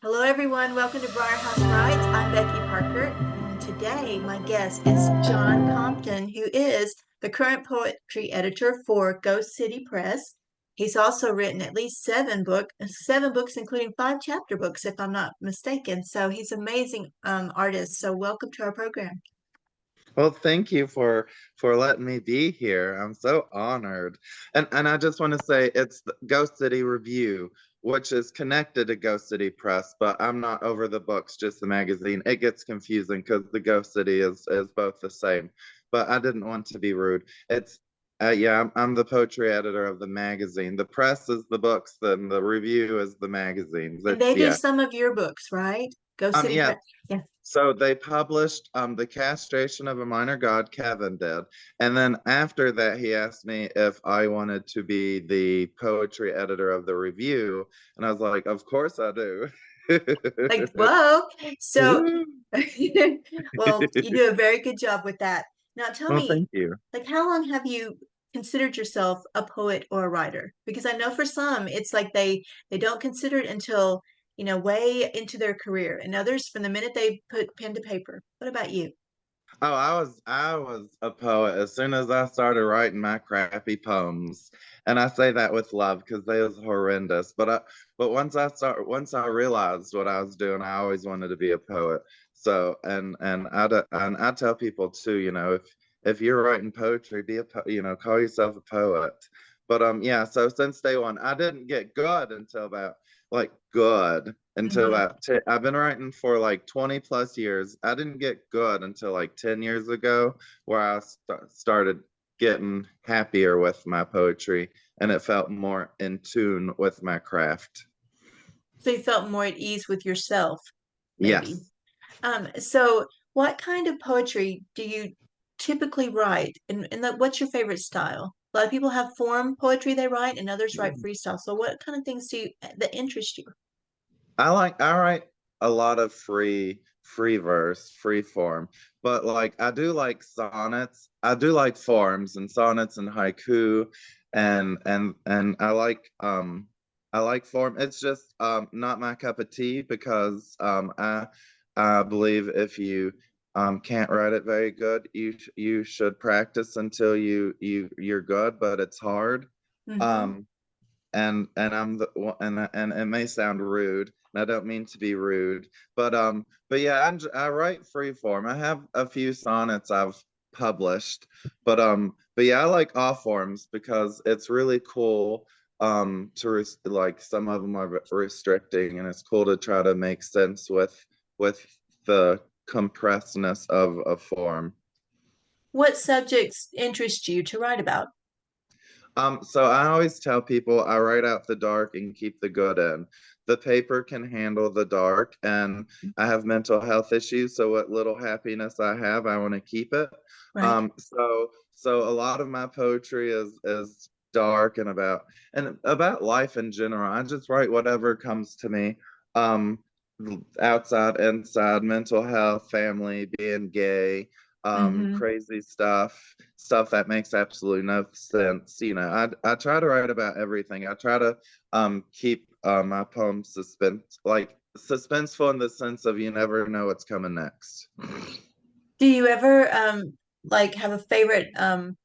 Hello, everyone. Welcome to Briar Haus Writes. I'm Becky Parker, and today my guest is John Compton, who is the current poetry editor for Ghost City Press. He's also written at least seven books, including five chapter books, if I'm not mistaken. So he's an amazing artist. So welcome to our program. Well, thank you for letting me be here. I'm so honored. And I just want to say it's the Ghost City Review, which is connected to Ghost City Press, but I'm not over the books, just the magazine. It gets confusing because the Ghost City is both the same. But I didn't want to be rude. It's yeah, I'm the poetry editor of the magazine. The press is the books, then the review is the magazines. And It's they do yeah. some of your books, right? Ghost City Yeah, Press. Yeah. so they published The Castration of a Minor God, Kevin did. And then after that, he asked me if I wanted to be the poetry editor of the review. And I was like, of course I do. Like, whoa. So, well, you do a very good job with that. Now, tell Well, me, thank you. like, how long have you considered yourself a poet or a writer? Because I know for some, it's like they don't consider it until, way into their career, and others from the minute they put pen to paper. What about you? Oh, I was a poet as soon as I started writing my crappy poems. And I say that with love because they was horrendous. But once I realized what I was doing, I always wanted to be a poet. So and I tell people too, if you're writing poetry, be call yourself a poet. But yeah, so since day one, I didn't get good until about like good until Mhm. about I've been writing for like 20 plus years. I didn't get good until like 10 years ago, where I started getting happier with my poetry and it felt more in tune with my craft. So you felt more at ease with yourself, maybe. Yes. So what kind of poetry do you typically write? And what's your favorite style? A lot of people have form poetry they write, and others write freestyle. So what kind of things that interest you? I write a lot of free verse, free form, but like I do like sonnets. I do like forms and sonnets and haiku and I like form. It's just not my cup of tea because I believe if you can't write it very good, you should practice until you're good, but it's hard. Hmm. Um and I'm and it may sound rude, and I don't mean to be rude, but yeah, I write free form. I have a few sonnets I've published, but yeah, I like all forms because it's really cool like some of them are restricting, and it's cool to try to make sense with the compressedness of a form. What subjects interest you to write about? So I always tell people I write out the dark and keep the good in. The paper can handle the dark, and I have mental health issues, so what little happiness I have, I want to keep it. Right. So a lot of my poetry is dark and about life in general. I just write whatever comes to me. Um, outside, inside, mental health, family, being gay, Hmm. crazy stuff that makes absolutely no sense. I try to write about everything. I try to keep my poems suspenseful in the sense of you never know what's coming next. Do you ever like have a favorite some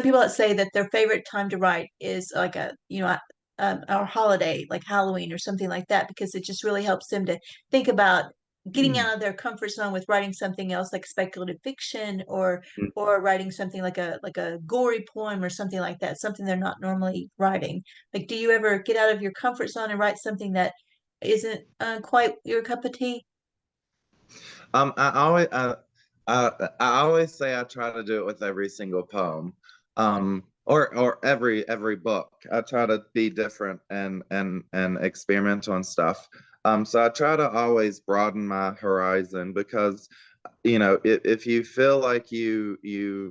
people that say that their favorite time to write is like our holiday, like Halloween or something like that, because it just really helps them to think about getting out of their comfort zone with writing something else like speculative fiction or writing something like a gory poem or something like that, something they're not normally writing. Like, do you ever get out of your comfort zone and write something that isn't quite your cup of tea? Um, I always I, I always say I try to do it with every single poem, or every book. I try to be different and experiment on stuff. So I try to always broaden my horizon because if you feel like you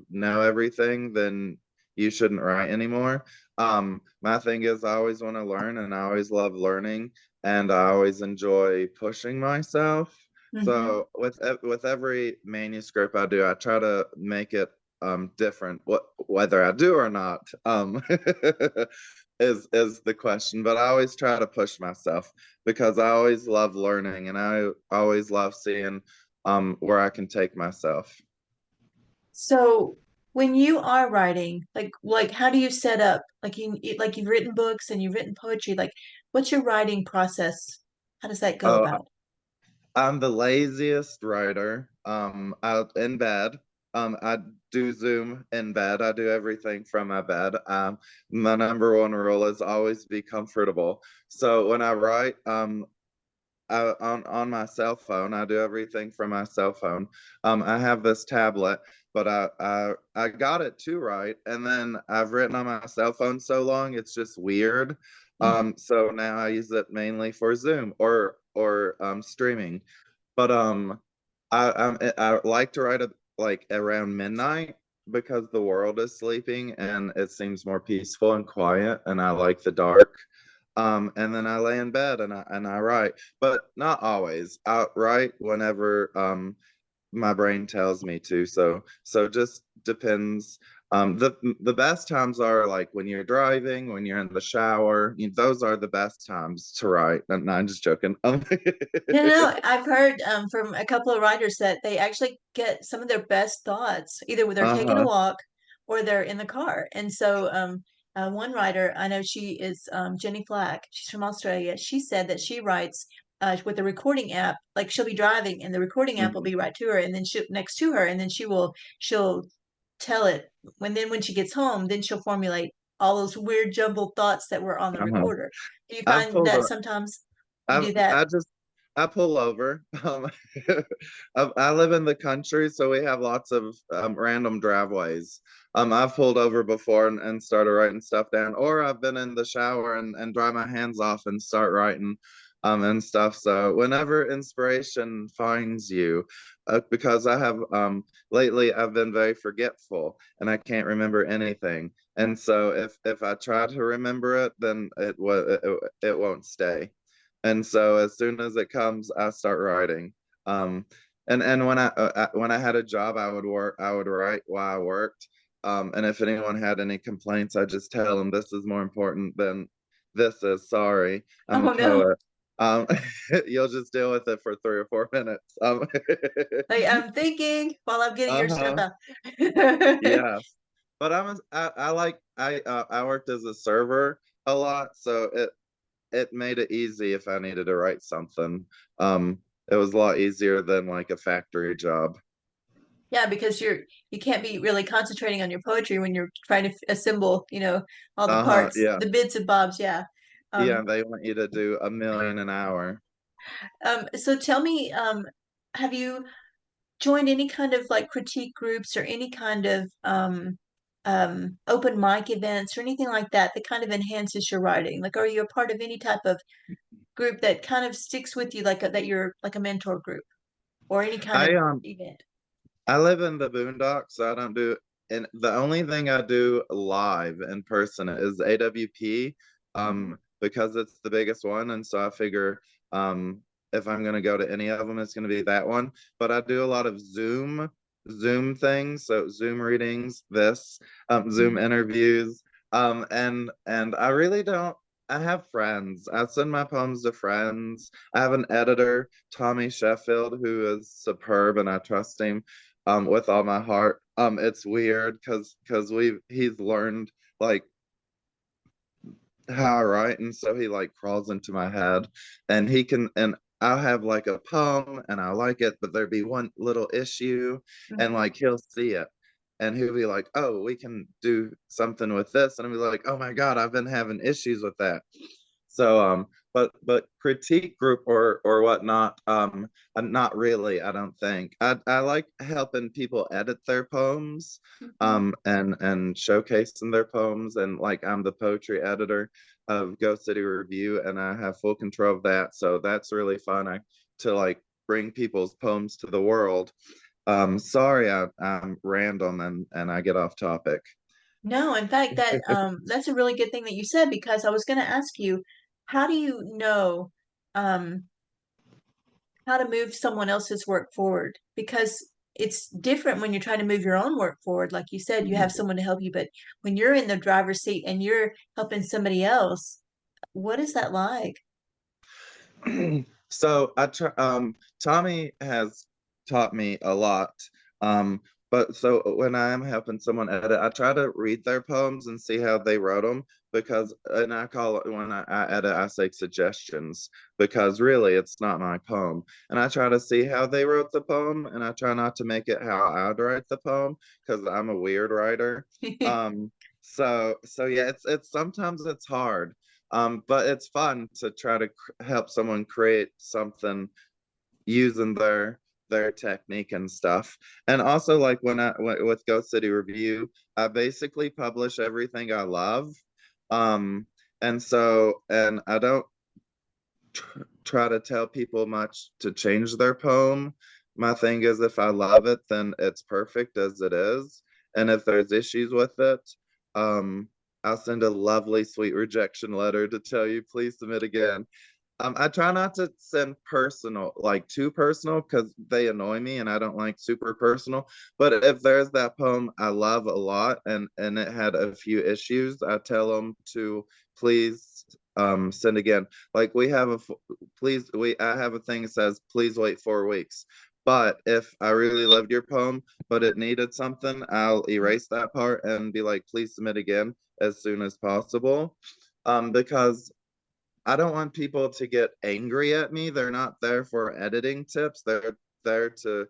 know everything, then you shouldn't write anymore. My thing is I always want to learn, and I always love learning, and I always enjoy pushing myself. Hmm. So with every manuscript I do, I try to make it different, whether I do or not. is the question, but I always try to push myself because I always love learning and I always love seeing where I can take myself. So when you are writing, like how do you set up? Like you've written books and you've written poetry, like what's your writing process? How does that go Oh, about? I'm the laziest writer out in bed. I do Zoom in bed. I do everything from my bed. My number one rule is always be comfortable. So when I write, on my cell phone. I do everything from my cell phone. I have this tablet, but I got it to write, and then I've written on my cell phone so long it's just weird. Mhm. So now I use it mainly for Zoom or streaming. But I like to write it like around midnight because the world is sleeping and it seems more peaceful and quiet, and I like the dark. And then I lay in bed and I write, but not always. I write whenever my brain tells me to. So just depends. The best times are like when you're driving, when you're in the shower. Those are the best times to write. No, I'm just joking. No, no, I've heard from a couple of writers that they actually get some of their best thoughts either when they're taking a Uh-huh. walk or they're in the car. And so, one writer, I know she is Jenny Flack. She's from Australia. She said that she writes with a recording app. Like she'll be driving, and the recording app will Mhm. be right to her, and then she next to her, and then she'll tell it when she gets home. Then she'll formulate all those weird jumbled thoughts that were on the Uh-huh. recorder. Do you I've find pulled that a sometimes you I do that? I just I pull over. I live in the country, so we have lots of random driveways. I've pulled over before and started writing stuff down, or I've been in the shower and dry my hands off and start writing and stuff. So whenever inspiration finds you, because I have lately I've been very forgetful and I can't remember anything. And so if I try to remember it, then it won't stay. And so as soon as it comes, I start writing. Um, and when I had a job, I would write while I worked. And if anyone had any complaints, I just tell them this is more important than this is. Sorry, I'm a Oh no. poet. Um, you'll just deal with it for 3 or 4 minutes. Like I'm thinking while I'm getting your stuff Uh-huh. out. Yes. But I worked as a server a lot, so it made it easy if I needed to write something. It was a lot easier than like a factory job. Yeah, because you can't be really concentrating on your poetry when you're trying to assemble, all the Uh-huh, parts, yeah. the bits and bobs. Yeah. Yeah, Um, they want you to do a million an hour. so tell me, have you joined any kind of like critique groups or any kind of open mic events or anything like that that kind of enhances your writing? Like, are you a part of any type of group that kind of sticks with you, that you're like a mentor group or any kind I of um event? I live in the boondocks, so I don't do, and the only thing I do live in person is AWP, Mhm. because it's the biggest one, and so I figure if I'm gonna go to any of them, it's gonna be that one. But I do a lot of Zoom things, so Zoom readings, Zoom Mhm. interviews, and I really don't. I have friends. I send my poems to friends. I have an editor, Tommy Sheffield, who is superb, and I trust him with all my heart. It's weird because he's learned like how I write, and so he like crawls into my head, and he can and I'll have like a poem and I like it, but there'd be one little issue, and Mhm. like he'll see it, and he'll be like, "Oh, we can do something with this," and I'll be like, "Oh my God, I've been having issues with that." So but critique group or whatnot, not really, I don't think. I like helping people edit their poems, Mhm. and showcasing their poems, and like I'm the poetry editor of Go City Review, and I have full control of that. So that's really fun. To like bring people's poems to the world. Sorry, I'm random and I get off topic. No, in fact, that's a really good thing that you said because I was going to ask you, how do you know um, how to move someone else's work forward? Because it's different when you're trying to move your own work forward. Like you said, you have someone to help you, but when you're in the driver's seat and you're helping somebody else, what is that like? So I try, Tommy has taught me a lot. Um, but so when I am helping someone edit, I try to read their poems and see how they wrote them because, and I call it when I edit, I say suggestions because really it's not my poem. And I try to see how they wrote the poem and I try not to make it how I'd write the poem because I'm a weird writer. Um, so yeah, it's sometimes it's hard. But it's fun to try to help someone create something using their technique and stuff. And also, like with Ghost City Review, I basically publish everything I love. Um, and I don't try to tell people much to change their poem. My thing is, if I love it, then it's perfect as it is. And if there's issues with it, um, I'll send a lovely, sweet rejection letter to tell you, please submit again. I try not to send personal, like too personal, because they annoy me and I don't like super personal. But if there's that poem I love a lot and it had a few issues, I tell them to please send again. Like we have a please we I have a thing that says please wait 4 weeks. But if I really loved your poem, but it needed something, I'll erase that part and be like, please submit again as soon as possible. Because I don't want people to get angry at me. They're not there for editing tips. They're there to,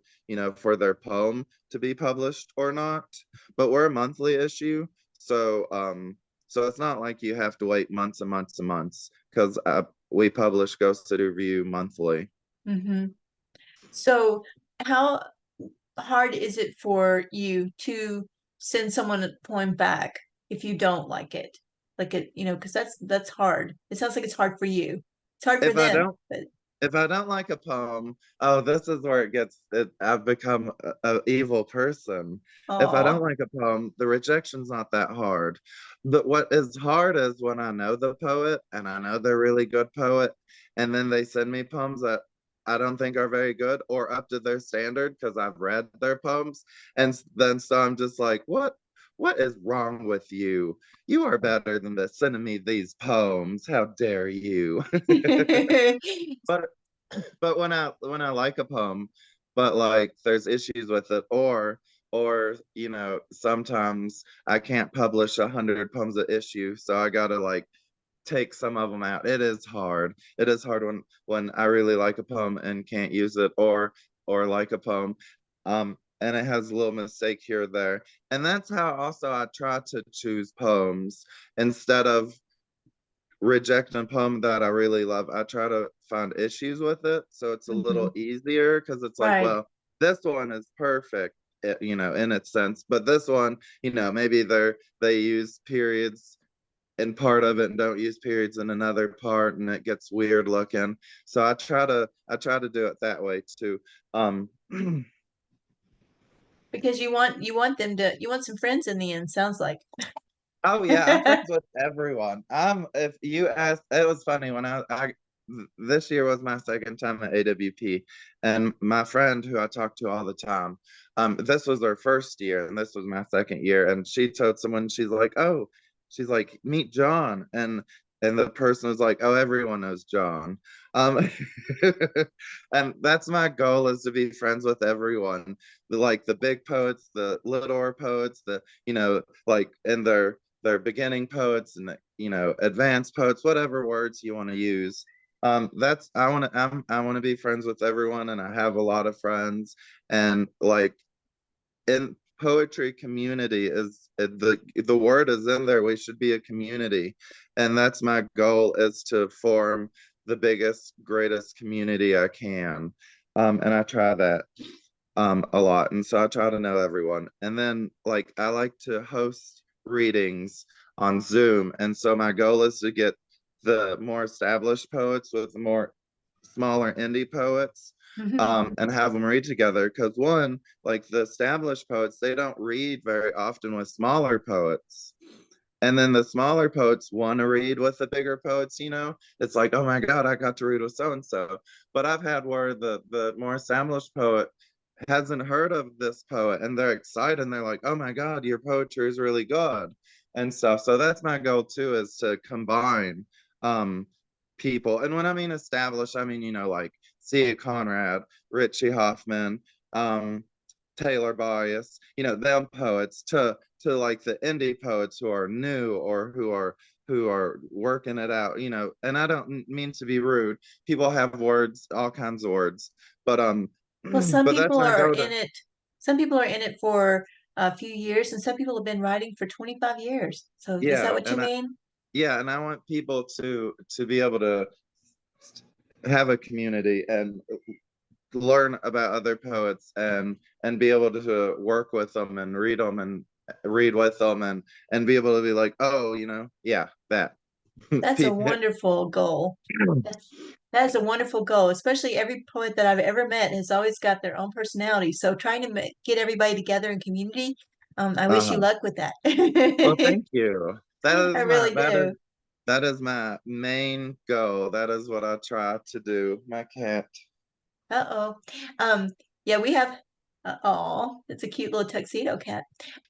for their poem to be published or not. But we're a monthly issue, so it's not like you have to wait months and months and months because we publish Ghost City Review monthly. Hmm. So, how hard is it for you to send someone a poem back if you don't like it? Like it, because that's hard. It sounds like it's hard for you. It's hard for If I them, don't but if I don't like a poem, oh, this is where I've become a evil person. If I don't oh, like a poem, the rejection's not that hard. But what is hard is when I know the poet and I know they're a really good poet, and then they send me poems that I don't think are very good or up to their standard because I've read their poems. And then so I'm just like, what is wrong with you? You are better than this, sending me these poems. How dare you? But but when I like a poem, but like there's issues with it, or sometimes I can't publish 100 poems a issue, so I gotta like take some of them out. It is hard. It is hard when I really like a poem and can't use it, or like a poem, and it has a little mistake here or there. And that's how also I try to choose poems instead of rejecting a poem that I really love. I try to find issues with it, so it's a little hmm, easier because it's like, right. well, this one is perfect, in its sense, but this one, maybe they use periods in part of it and don't use periods in another part, and it gets weird looking. So I try to do it that way too. Um, Because you want them to you want some friends in the end, sounds like. Oh yeah, I'm friends with everyone. If you ask, it was funny when this year was my second time at AWP, and my friend who I talk to all the time, this was her first year, and this was my second year, and she told someone, she's like, meet John, and the person was like, oh, everyone knows John, um, and that's my goal is to be friends with everyone, like the big poets, the littler poets, the like in their beginning poets and advanced poets, whatever words you want to use. That's I want to be friends with everyone, and I have a lot of friends, and like in poetry community is the word is in there. We should be a community, and that's my goal is to form the biggest, greatest community I can, and I try that a lot, and so I try to know everyone. And then like I like to host readings on Zoom, and so my goal is to get the more established poets with the more smaller indie poets, Hmm. and have them read together, because one, like the established poets, they don't read very often with smaller poets, and then the smaller poets want to read with the bigger poets. It's like, oh my god, I got to read with so and so. But I've had where the more established poet hasn't heard of this poet and they're excited and they're like, oh my God, your poetry is really good and stuff. So that's my goal too, is to combine um people. And when I mean established, I mean, like Cia Conrad, Richie Hoffman, um, Taylor Bias, them poets to like the indie poets who are new or who are working it out, and I don't mean to be rude. People have words, all kinds of words, but Well, but that's my go to. some people are in it for a few years, and some people have been writing for 25 years. So is that Yeah, what you mean? and I want people to be able to have a community and learn about other poets and be able to work with them and read with them and be able to be like, oh, yeah, that. That's a People. wonderful goal. That's that is a wonderful goal, especially every poet that I've ever met has always got their own personality. So trying to get everybody together in community, I wish you Uh-huh. luck with that. Well, thank you. I really do. That is my main goal. That is what I try to do. My cat. Uh-oh. Um, yeah, we have, oh, it's a cute little tuxedo cat.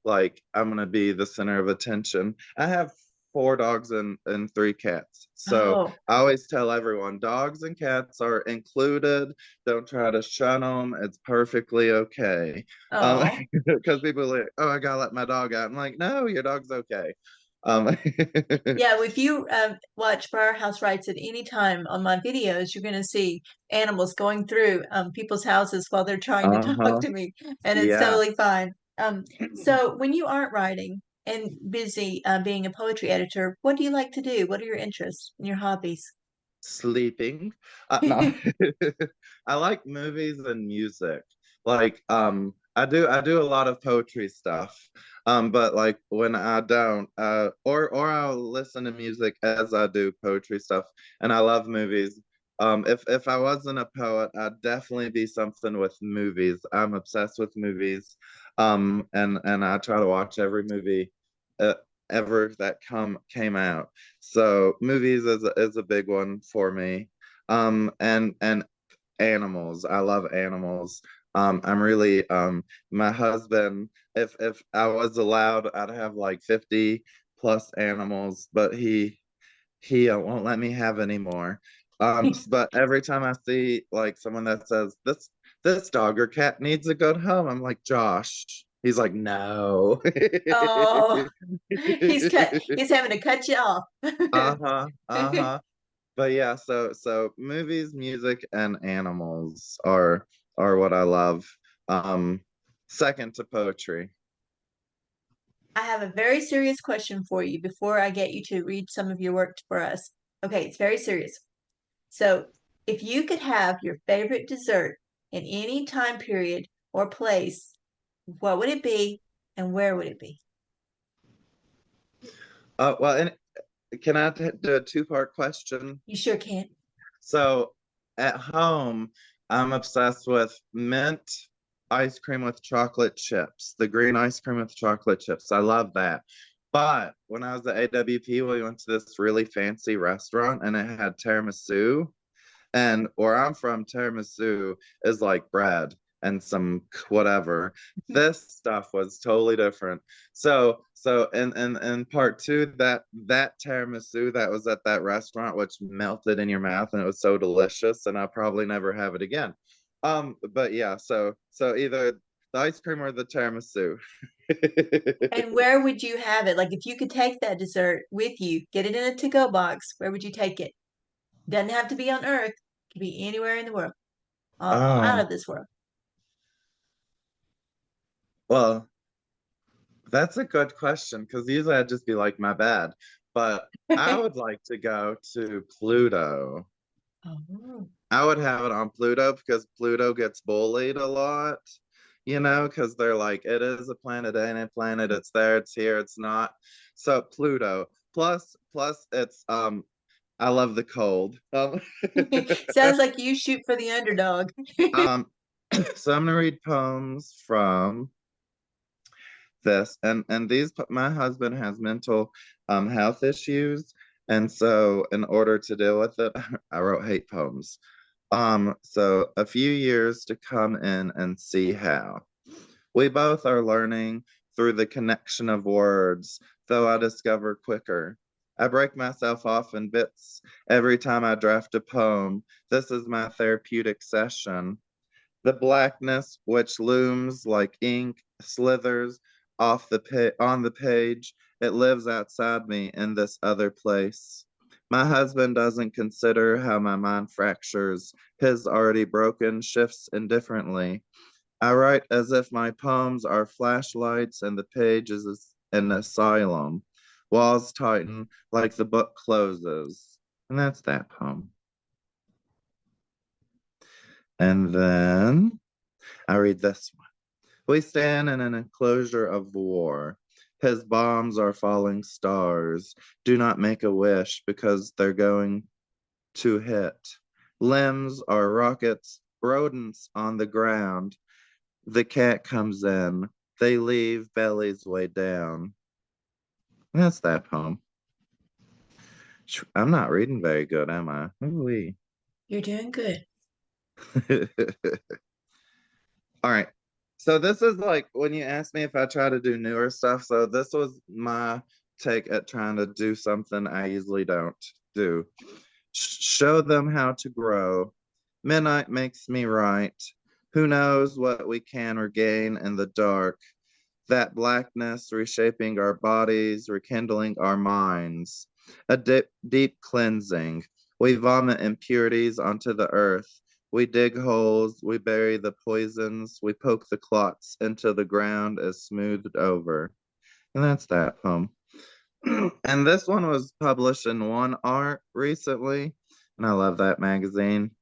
Like I'm gonna be the center of attention. I have four dogs and three cats. So Oh, I always tell everyone dogs and cats are included. Don't try to shun them. It's perfectly okay. Um, oh. because people are like, oh, I gotta let my dog out. I'm like, no, your dog's okay. Um, Yeah, if you watch Briar House Rights at any time on my videos, you're going to see animals going through people's houses while they're trying to talk uh-huh. to me, and it's Yeah. totally fine. So when you aren't writing and busy being a poetry editor, what do you like to do? What are your interests and your hobbies? Sleeping. No. I like movies and music. Like I do a lot of poetry stuff. But like when I don't or I'll listen to music as I do poetry stuff, and I love movies. If I wasn't a poet, I'd definitely be something with movies. I'm obsessed with movies. And I try to watch every movie uh, ever that came out. So movies is a big one for me. And animals. I love animals. I'm really my husband, if I was allowed, I'd have like 50 plus animals, but he won't let me have any more. But every time I see like someone that says this dog or cat needs a good home, I'm like, Josh. He's like, no. Oh, he's having to cut you off. Uh-huh. Uh-huh. But yeah, so movies, music, and animals are what I love. Um, Second to poetry. I have a very serious question for you before I get you to read some of your work for us. Okay, it's very serious. So, if you could have your favorite dessert in any time period or place, what would it be and where would it be? Well, and can I do a two-part question? You sure can. So at home, I'm obsessed with mint ice cream with chocolate chips, the green ice cream with chocolate chips. I love that. But when I was at AWP, we went to this really fancy restaurant and it had tiramisu. And where I'm from, tiramisu is like bread and some whatever. This stuff was totally different. So in part two, that tiramisu that was at that restaurant, which melted in your mouth and it was so delicious, and I'll probably never have it again. But yeah, so either the ice cream or the tiramisu. And where would you have it? Like if you could take that dessert with you, get it in a to-go box, where would you take it? Doesn't have to be on Earth. It could be anywhere in the world, out Um, of this world. well, that's a good question because usually I'd just be like, my bad. But I would like to go to Pluto. Oh. I would have it on Pluto because Pluto gets bullied a lot, because they're like, it is a planet, ain't a planet, it's there, it's here, it's not. So Pluto. Plus it's I love the cold. Sounds like you shoot for the underdog. Um so I'm gonna read poems from this and these my husband has mental health issues, and so in order to deal with it I wrote hate poems. So a few years to come in and see how. We both are learning through the connection of words, though I discover quicker. I break myself off in bits every time I draft a poem. This is my therapeutic session. The blackness which looms like ink slithers off on the page. It lives outside me in this other place. My husband doesn't consider how my mind fractures. His already broken shifts indifferently. I write as if my poems are flashlights and the page is an asylum. Walls tighten like the book closes. And that's that poem. And then I read this one. We stand in an enclosure of war. His bombs are falling stars. Do not make a wish because they're going to hit. Limbs are rockets, rodents on the ground. The cat comes in. They leave bellies way down. That's that poem. I'm not reading very good, am I? Ooh-wee. You're doing good. All right. So this is like when you asked me if I try to do newer stuff. So this was my take at trying to do something I usually don't do. Show them how to grow. Midnight makes me right. Who knows what we can regain in the dark? That blackness reshaping our bodies, rekindling our minds. A deep cleansing. We vomit impurities onto the earth. We dig holes, we bury the poisons, we poke the clots into the ground as smoothed over. And that's that poem. And this one was published in One Art recently, and I love that magazine.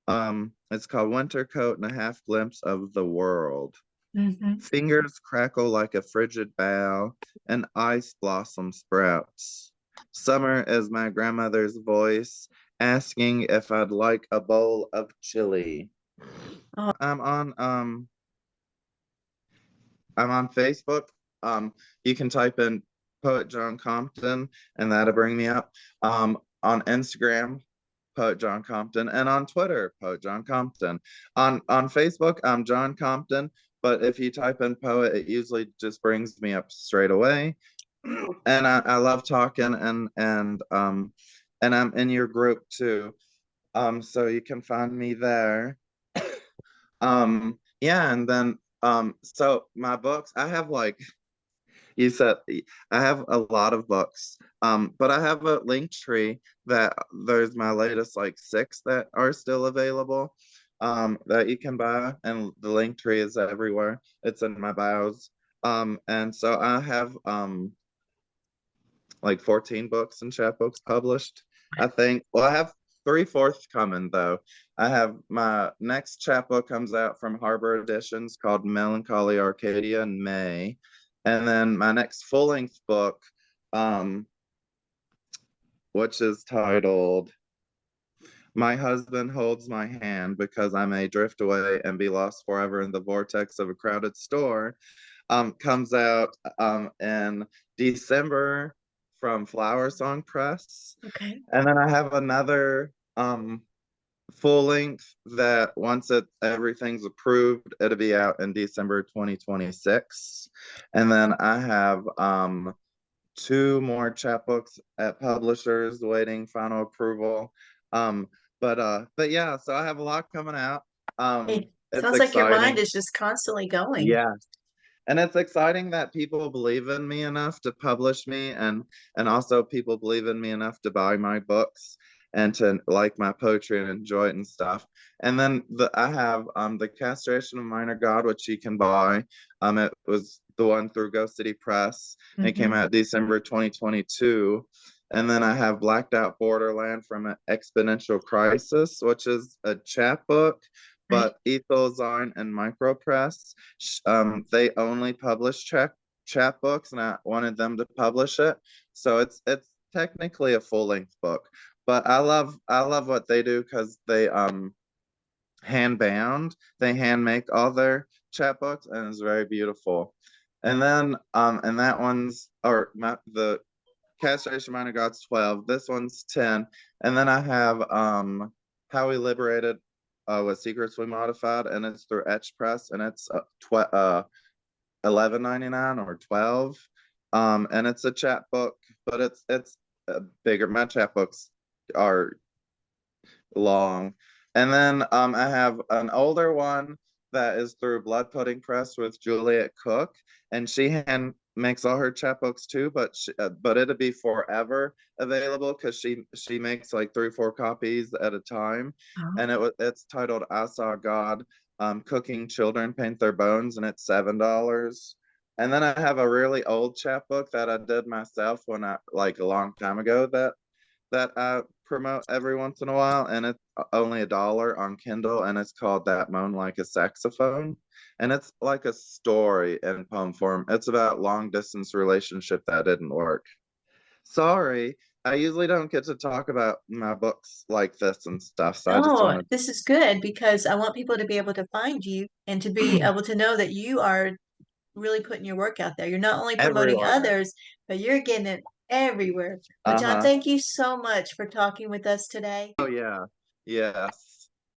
It's called Winter Coat and a Half Glimpse of the World. Hmm. Fingers crackle like a frigid bough, and ice blossom sprouts. Summer is my grandmother's voice, asking if I'd like a bowl of chili. Oh, I'm on um I'm on Facebook. You can type in Poet John Compton and that'll bring me up. On Instagram, Poet John Compton, and on Twitter, Poet John Compton. On Facebook, I'm John Compton, but if you type in poet, it usually just brings me up straight away. And I love talking and I'm in your group too. So you can find me there. Yeah, and then so my books, I have like you said, I have a lot of books. But I have a link tree that there's my latest like six that are still available that you can buy, and the link tree is everywhere. It's in my bios. And so I have like 14 books and chapbooks published, I think. Well, I have three fourths coming though. I have my next chapbook comes out from Harbor Editions called Melancholy Arcadia in May. And then my next full-length book, um, which is titled My Husband Holds My Hand Because I May Drift Away and Be Lost Forever in the Vortex of a Crowded Store, comes out in December from Flower Song Press. okay. And then I have another full length that once everything's approved, it'll be out in December 2026. And then I have two more chapbooks at publishers waiting final approval. But yeah, so I have a lot coming out. It It's sounds like your mind exciting. is just constantly going. Yeah, and it's exciting that people believe in me enough to publish me, and also people believe in me enough to buy my books and to like my poetry and enjoy it and stuff. And then I have The Castration of Minor God, which you can buy. It was the one through Ghost City Press. And it came Hmm. out December 2022. And then I have Blacked Out Borderland from an Exponential Crisis, which is a chapbook, Right. but Ethel Zine and Micropress, they only publish chapbooks, and I wanted them to publish it. So it's technically a full length book, but I love what they do because they hand bound, they hand make all their chapbooks, and it's very beautiful. And then and that one's or my, the Castration Minor God's 12. This one's 10. And then I have How We Liberated with Secretly Modified, and it's through Etch Press, and it's 11.99 or 12. And it's a chapbook, but it's bigger. My chapbooks are long. And then I have an older one that is through Blood Pudding Press with Juliet Cook, and she hand makes all her chapbooks too, but it'll be forever available because she makes like 3 or 4 copies at a time, and it's titled "I Saw God." Cooking Children Paint Their Bones, and it's $7. And then I have a really old chapbook that I did myself when I like a long time ago that I promote every once in a while, and it's only $1 on Kindle, and it's called That Moan Like a Saxophone. And it's like a story in poem form. It's about long distance relationship that didn't work. Sorry, I usually don't get to talk about my books like this and stuff, so I just No, wanted this is good because I want people to be able to find you and to be able to know that you are really putting your work out there. You're not only promoting everywhere. others, but you're getting it everywhere. But John, Uh-huh. thank you so much for talking with us today. Oh yeah. Yes.